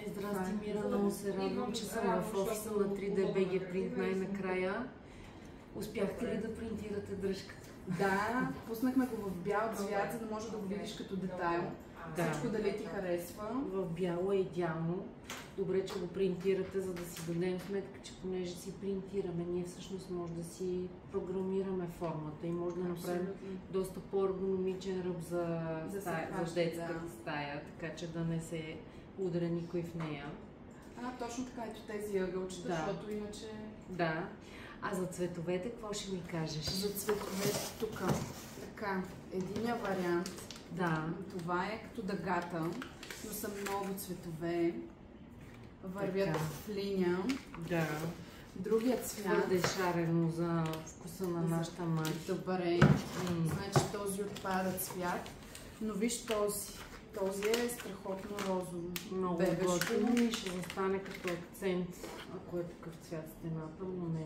Здрасти, Мира, много се радвам, че съм в офиса на 3D BG Print най-накрая. Успяхте ли да принтирате дръжката? Да, пуснахме го в бял цвят, за да може да го видиш като детайл. Всичко дали ти харесва. В бяло е идеално. Добре, че го принтирате, за да си дадем сметка, че понеже си принтираме, ние всъщност може да си програмираме формата и може да направим доста по-ергономичен ръб за детската стая, така че да не се удря никой в нея. Точно така, ето тези ъгълчета, защото иначе... Да. А за цветовете, какво ще ми кажеш? За цветовете тук. Така, единия вариант. Да. Това е като дъгата, но са много цветове. Вървят в линия. Да. Другият цвят. Твърде шарено за вкуса на нашата мать. Добре. Значи този отпада цвят. Но виж този. Този е страхотно розово. Много готино и ще застане като акцент, ако е такъв цвят стената, но не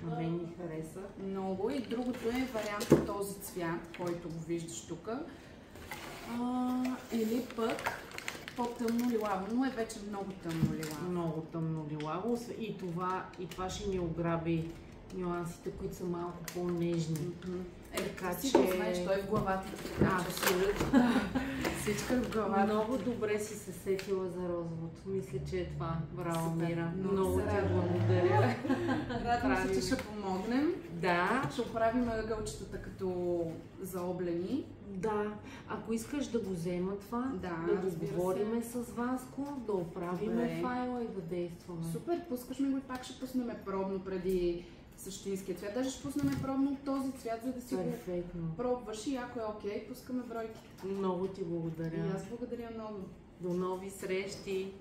на мен ми хареса. Много. И другото е вариант от този цвят, който го виждаш тук. Или пък по-тъмно лилаво, но е вече много тъмно лилаво. Много тъмно лилаво и това ще ни ограби нюансите, които са малко по-нежни. Така че... знаеш, той е в главата. Абсолютно. Всичко е в главата. Много добре си се сетила за розовото. Мисля, че е това. Браво, Мира. Много ти благодаря. Радвам се, че ще помогнем. Да. Ще оправим ъгълчетата като заоблени. Да. Ако искаш да го взема това, да го говориме с Васко, да оправиме файла и да действаме. Супер, пускаш ми го и пак ще пуснем пробно преди същинския цвят. Даже ще пуснем пробно този цвят, за да си го пробваш и ако е окей, пускаме бройките. Много ти благодаря. И аз благодаря много. До нови срещи!